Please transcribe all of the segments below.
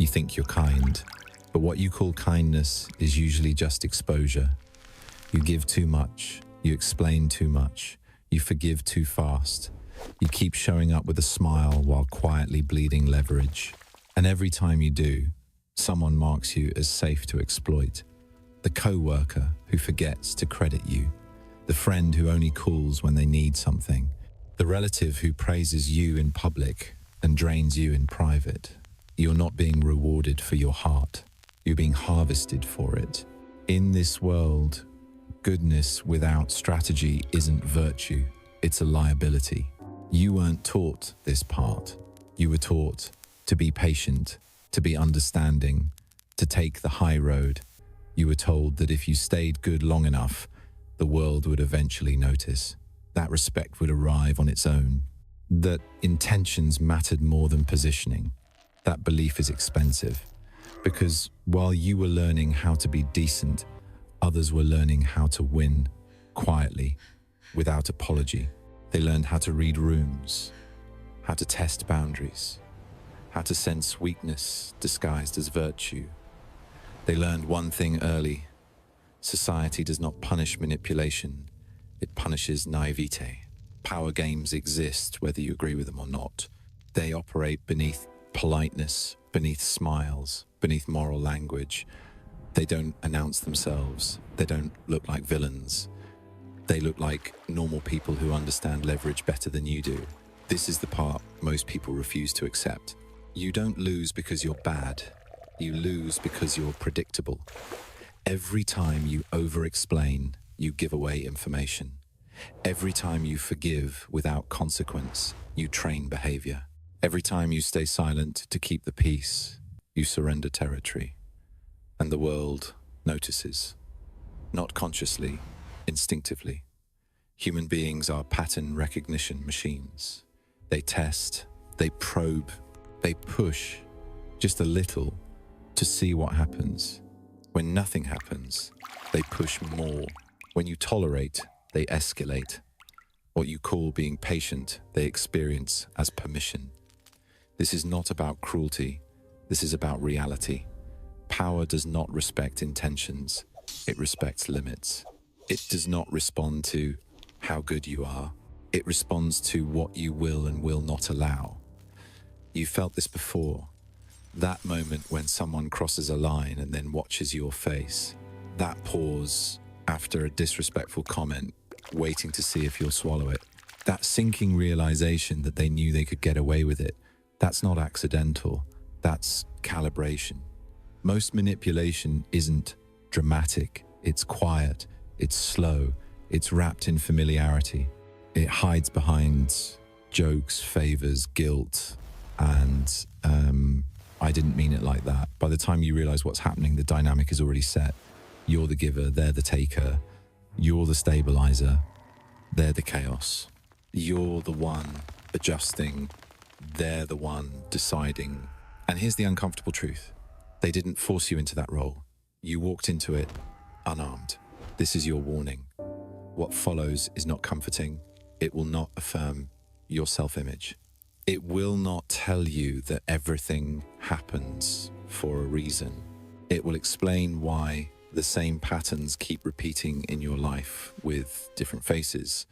You think you're kind, but what you call kindness is usually just exposure. You give too much, you explain too much, you forgive too fast. You keep showing up with a smile while quietly bleeding leverage. And every time you do, someone marks you as safe to exploit. The co-worker who forgets to credit you. The friend who only calls when they need something. The relative who praises you in public and drains you in private. You're not being rewarded for your heart. You're being harvested for it. In this world, goodness without strategy isn't virtue, it's a liability. You weren't taught this part. You were taught to be patient, to be understanding, to take the high road. You were told that if you stayed good long enough, the world would eventually notice. That respect would arrive on its own. That intentions mattered more than positioning. That belief is expensive. Because while you were learning how to be decent, others were learning how to win, quietly, without apology. They learned how to read rooms, how to test boundaries, how to sense weakness disguised as virtue. They learned one thing early. Society does not punish manipulation, it punishes naivete. Power games exist whether you agree with them or not. They operate beneath politeness, beneath smiles, beneath moral language. They don't announce themselves. They don't look like villains. They look like normal people who understand leverage better than you do. This is the part most people refuse to accept. You don't lose because you're bad. You lose because you're predictable. Every time you over-explain, you give away information. Every time you forgive without consequence, you train behavior. Every time you stay silent to keep the peace, you surrender territory. And the world notices. Not consciously, instinctively. Human beings are pattern recognition machines. They test, they probe, they push just a little to see what happens. When nothing happens, they push more. When you tolerate, they escalate. What you call being patient, they experience as permission. This is not about cruelty. This is about reality. Power does not respect intentions. It respects limits. It does not respond to how good you are. It responds to what you will and will not allow. You felt this before. That moment when someone crosses a line and then watches your face. That pause after a disrespectful comment, waiting to see if you'll swallow it. That sinking realization that they knew they could get away with it. That's not accidental. That's calibration. Most manipulation isn't dramatic. It's quiet. It's slow. It's wrapped in familiarity. It hides behind jokes, favors, guilt, and I didn't mean it like that. By the time you realize what's happening, the dynamic is already set. You're the giver, they're the taker. You're the stabilizer, they're the chaos. You're the one adjusting, they're the one deciding. And here's the uncomfortable truth. They didn't force you into that role. You walked into it unarmed. This is your warning. What follows is not comforting. It will not affirm your self-image. It will not tell you that everything happens for a reason. It will explain why the same patterns keep repeating in your life with different faces,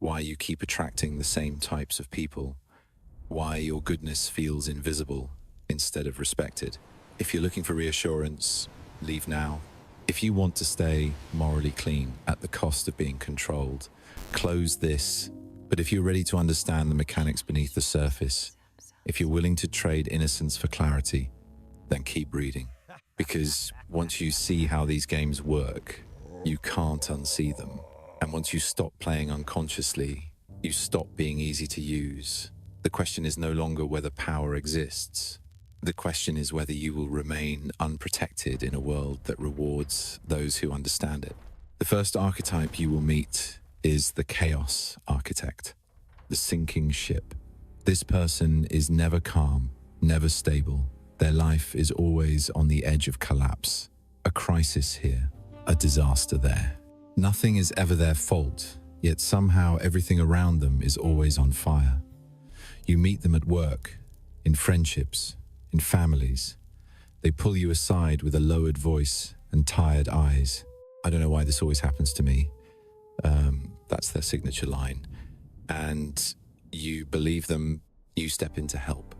why you keep attracting the same types of people, why your goodness feels invisible instead of respected. If you're looking for reassurance, leave now. If you want to stay morally clean at the cost of being controlled, close this. But if you're ready to understand the mechanics beneath the surface, if you're willing to trade innocence for clarity, then keep reading. Because once you see how these games work, you can't unsee them. And once you stop playing unconsciously, you stop being easy to use. The question is no longer whether power exists. The question is whether you will remain unprotected in a world that rewards those who understand it. The first archetype you will meet is the chaos architect, the sinking ship. This person is never calm, never stable. Their life is always on the edge of collapse. A crisis here, a disaster there. Nothing is ever their fault, yet somehow everything around them is always on fire. You meet them at work, in friendships, in families, They pull you aside with a lowered voice and tired eyes. I don't know why this always happens to me. That's their signature line. And you believe them, you step in to help.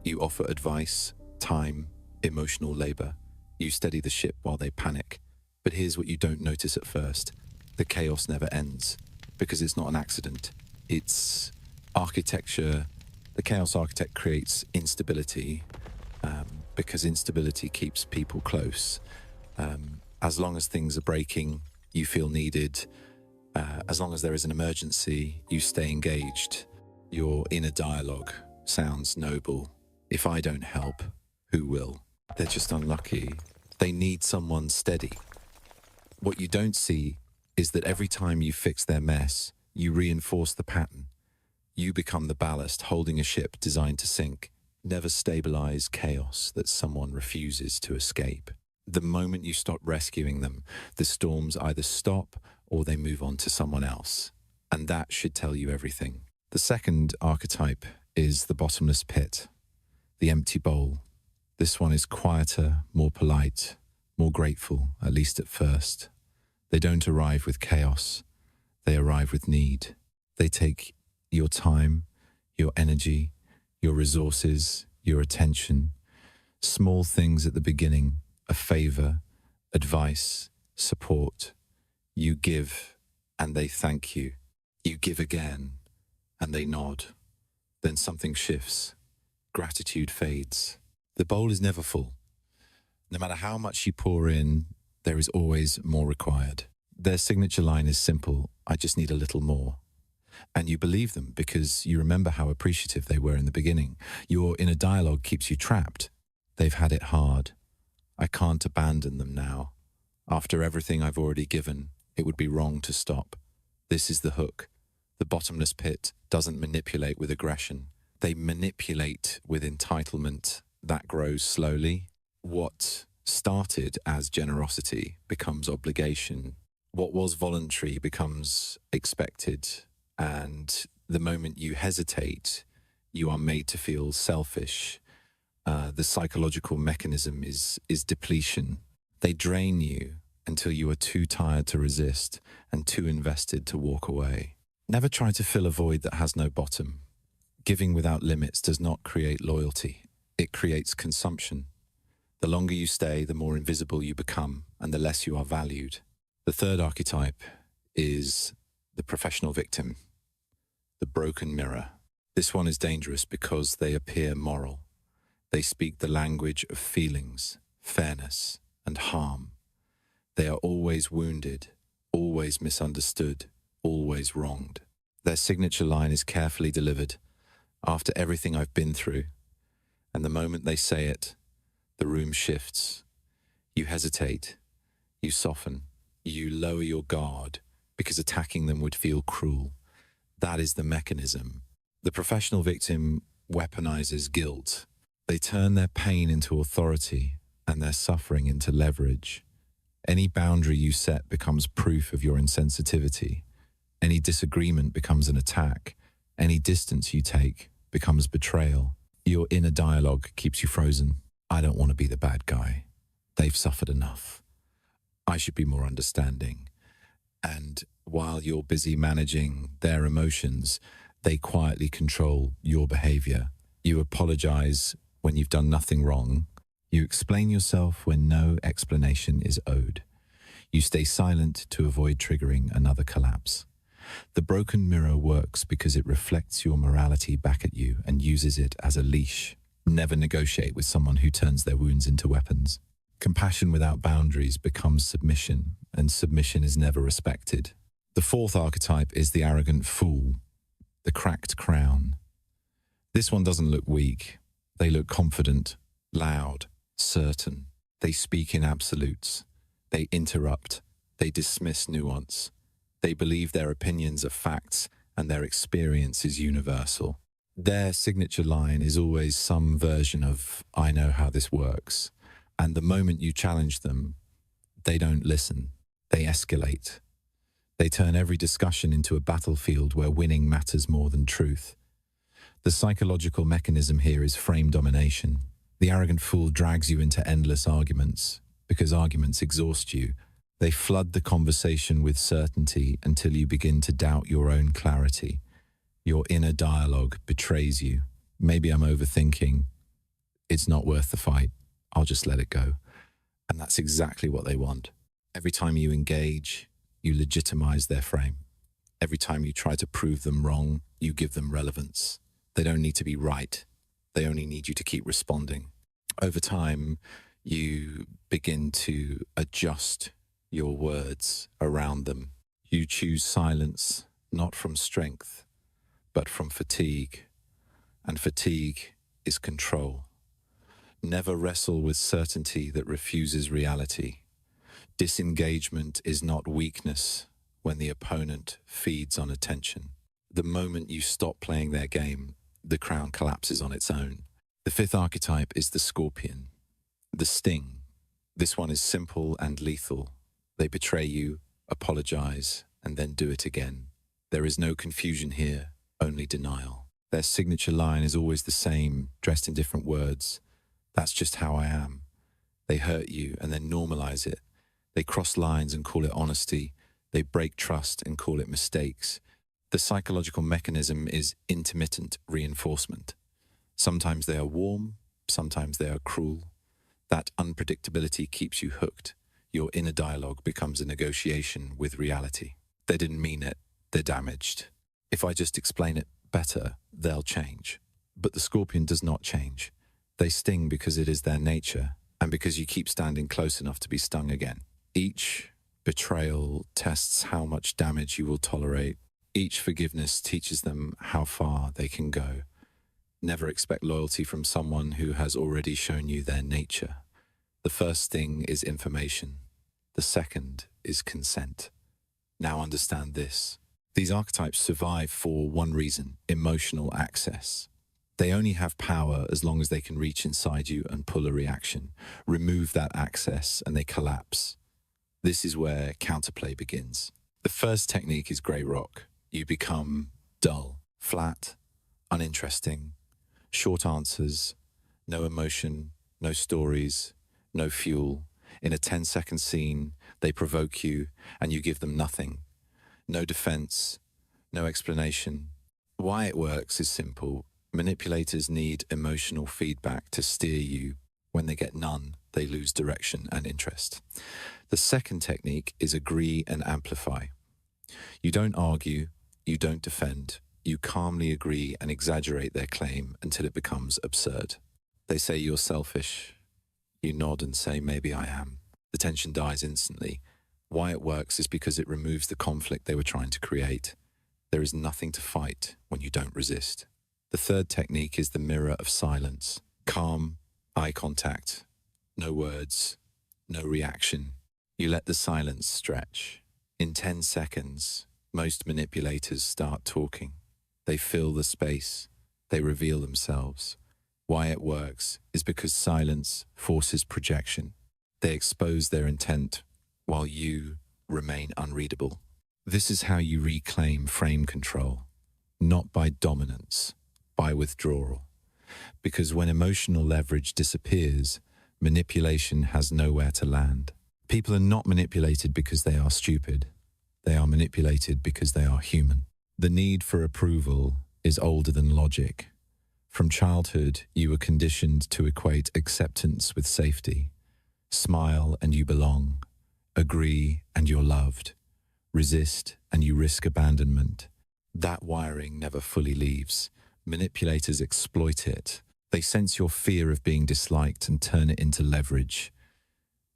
You offer advice, time, emotional labor. You steady the ship while they panic. But here's what you don't notice at first. The chaos never ends, because it's not an accident. It's architecture. The chaos architect creates instability, because instability keeps people close. As long as things are breaking, you feel needed. As long as there is an emergency, you stay engaged. Your inner dialogue sounds noble. If I don't help, who will? They're just unlucky. They need someone steady. What you don't see is that every time you fix their mess, you reinforce the pattern. You become the ballast holding a ship designed to sink. Never stabilize chaos that someone refuses to escape. The moment you stop rescuing them, the storms either stop or they move on to someone else. And that should tell you everything. The second archetype is the bottomless pit, the empty bowl. This one is quieter, more polite, more grateful, at least at first. They don't arrive with chaos. They arrive with need. They take your time, your energy, your resources, your attention. Small things at the beginning, a favor, advice, support. You give, and they thank you. You give again, and they nod. Then something shifts. Gratitude fades. The bowl is never full. No matter how much you pour in, there is always more required. Their signature line is simple: I just need a little more. And you believe them because you remember how appreciative they were in the beginning. Your inner dialogue keeps you trapped. They've had it hard. I can't abandon them now. After everything I've already given, it would be wrong to stop. This is the hook. The bottomless pit doesn't manipulate with aggression. They manipulate with entitlement that grows slowly. What started as generosity becomes obligation. What was voluntary becomes expected. And the moment you hesitate, you are made to feel selfish. The psychological mechanism is depletion. They drain you until you are too tired to resist and too invested to walk away. Never try to fill a void that has no bottom. Giving without limits does not create loyalty. It creates consumption. The longer you stay, the more invisible you become and the less you are valued. The third archetype is the professional victim, the broken mirror. This one is dangerous because they appear moral. They speak the language of feelings, fairness, and harm. They are always wounded, always misunderstood, always wronged. Their signature line is carefully delivered. After everything I've been through, and the moment they say it, the room shifts. You hesitate, you soften, you lower your guard because attacking them would feel cruel. That is the mechanism. The professional victim weaponizes guilt. They turn their pain into authority and their suffering into leverage. Any boundary you set becomes proof of your insensitivity. Any disagreement becomes an attack. Any distance you take becomes betrayal. Your inner dialogue keeps you frozen. I don't want to be the bad guy. They've suffered enough. I should be more understanding. And while you're busy managing their emotions, they quietly control your behavior. You apologize when you've done nothing wrong. You explain yourself when no explanation is owed. You stay silent to avoid triggering another collapse. The broken mirror works because it reflects your morality back at you and uses it as a leash. Never negotiate with someone who turns their wounds into weapons. Compassion without boundaries becomes submission, and submission is never respected. The fourth archetype is the arrogant fool, the cracked crown. This one doesn't look weak. They look confident, loud, certain. They speak in absolutes. They interrupt. They dismiss nuance. They believe their opinions are facts and their experience is universal. Their signature line is always some version of, I know how this works. And the moment you challenge them, they don't listen. They escalate. They turn every discussion into a battlefield where winning matters more than truth. The psychological mechanism here is frame domination. The arrogant fool drags you into endless arguments because arguments exhaust you. They flood the conversation with certainty until you begin to doubt your own clarity. Your inner dialogue betrays you. Maybe I'm overthinking. It's not worth the fight. I'll just let it go. And that's exactly what they want. Every time you engage, you legitimize their frame. Every time you try to prove them wrong, you give them relevance. They don't need to be right. They only need you to keep responding. Over time, you begin to adjust your words around them. You choose silence, not from strength, but from fatigue. And fatigue is control. Never wrestle with certainty that refuses reality. Disengagement is not weakness when the opponent feeds on attention. The moment you stop playing their game, the crown collapses on its own. The fifth archetype is the scorpion, the sting. This one is simple and lethal. They betray you, apologize, and then do it again. There is no confusion here, only denial. Their signature line is always the same, dressed in different words. That's just how I am. They hurt you and then normalize it. They cross lines and call it honesty. They break trust and call it mistakes. The psychological mechanism is intermittent reinforcement. Sometimes they are warm, sometimes they are cruel. That unpredictability keeps you hooked. Your inner dialogue becomes a negotiation with reality. They didn't mean it, they're damaged. If I just explain it better, they'll change. But the scorpion does not change. They sting because it is their nature, and because you keep standing close enough to be stung again. Each betrayal tests how much damage you will tolerate. Each forgiveness teaches them how far they can go. Never expect loyalty from someone who has already shown you their nature. The first thing is information. The second is consent. Now understand this. These archetypes survive for one reason: emotional access. They only have power as long as they can reach inside you and pull a reaction. Remove that access and they collapse. This is where counterplay begins. The first technique is grey rock. You become dull, flat, uninteresting, short answers, no emotion, no stories, no fuel. In a 10-second scene, they provoke you and you give them nothing. No defense, no explanation. Why it works is simple. Manipulators need emotional feedback to steer you. When they get none, they lose direction and interest. The second technique is agree and amplify. You don't argue, you don't defend. You calmly agree and exaggerate their claim until it becomes absurd. They say you're selfish. You nod and say, maybe I am. The tension dies instantly. Why it works is because it removes the conflict they were trying to create. There is nothing to fight when you don't resist. The third technique is the mirror of silence. Calm, eye contact, no words, no reaction. You let the silence stretch. In 10 seconds, most manipulators start talking. They fill the space. They reveal themselves. Why it works is because silence forces projection. They expose their intent while you remain unreadable. This is how you reclaim frame control, not by dominance, by withdrawal. Because when emotional leverage disappears, manipulation has nowhere to land. People are not manipulated because they are stupid. They are manipulated because they are human. The need for approval is older than logic. From childhood, you were conditioned to equate acceptance with safety. Smile and you belong. Agree and you're loved. Resist and you risk abandonment. That wiring never fully leaves. Manipulators exploit it. They sense your fear of being disliked and turn it into leverage.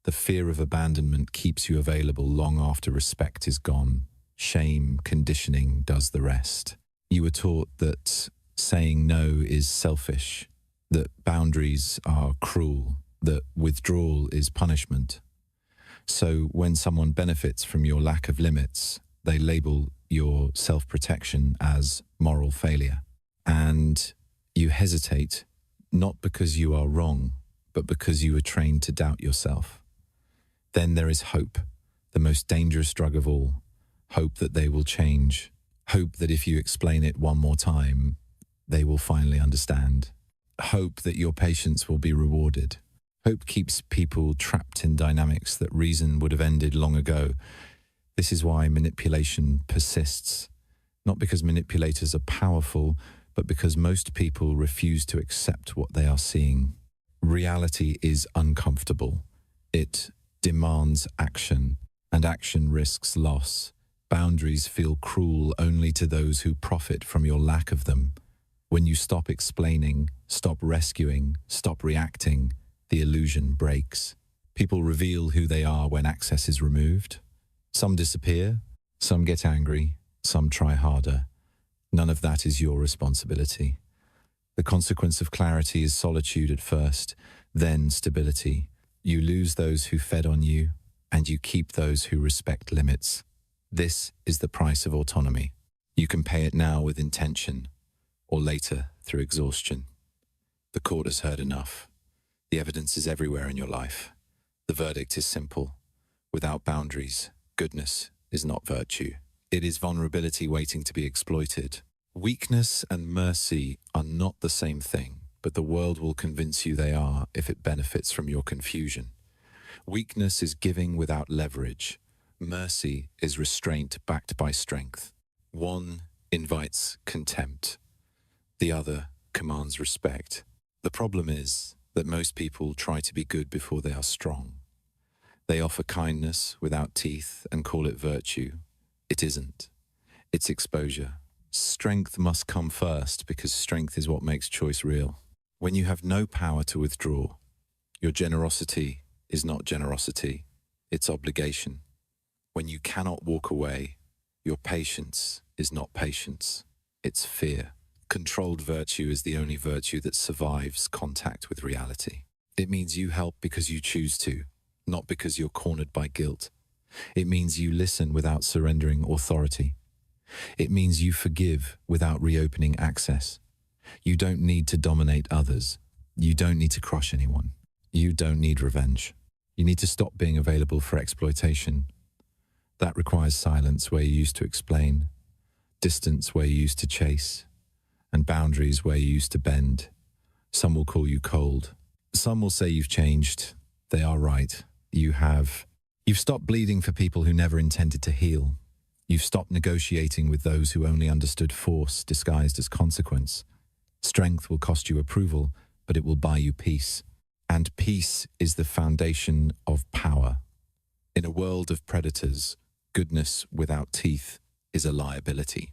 The fear of abandonment keeps you available long after respect is gone. Shame, conditioning does the rest. You were taught that saying no is selfish, that boundaries are cruel, that withdrawal is punishment. So when someone benefits from your lack of limits, they label your self-protection as moral failure. And you hesitate, not because you are wrong, but because you were trained to doubt yourself. Then there is hope, the most dangerous drug of all. Hope that they will change. Hope that if you explain it one more time, they will finally understand. hope that your patience will be rewarded. Hope keeps people trapped in dynamics that reason would have ended long ago. This is why manipulation persists, not because manipulators are powerful, but because most people refuse to accept what they are seeing. Reality is uncomfortable. It demands action, and action risks loss. Boundaries feel cruel only to those who profit from your lack of them. When you stop explaining, stop rescuing, stop reacting, the illusion breaks. People reveal who they are when access is removed. Some disappear, some get angry, some try harder. None of that is your responsibility. The consequence of clarity is solitude at first, then stability. You lose those who fed on you, and you keep those who respect limits. This is the price of autonomy. You can pay it now with intention, or later through exhaustion. The court has heard enough. The evidence is everywhere in your life. The verdict is simple. Without boundaries, goodness is not virtue. It is vulnerability waiting to be exploited. Weakness and mercy are not the same thing, but the world will convince you they are if it benefits from your confusion. Weakness is giving without leverage. Mercy is restraint backed by strength. One invites contempt. The other commands respect. The problem is that most people try to be good before they are strong. They offer kindness without teeth and call it virtue. It isn't. It's exposure. Strength must come first because strength is what makes choice real. When you have no power to withdraw, your generosity is not generosity, it's obligation. When you cannot walk away, your patience is not patience, it's fear. Controlled virtue is the only virtue that survives contact with reality. It means you help because you choose to, not because you're cornered by guilt. It means you listen without surrendering authority. It means you forgive without reopening access. You don't need to dominate others. You don't need to crush anyone. You don't need revenge. You need to stop being available for exploitation. That requires silence where you used to explain, distance where you used to chase, and boundaries where you used to bend. Some will call you cold. Some will say you've changed. They are right. You've stopped bleeding for people who never intended to heal. You've stopped negotiating with those who only understood force disguised as consequence. Strength will cost you approval, but it will buy you peace. And peace is the foundation of power. In a world of predators, goodness without teeth is a liability.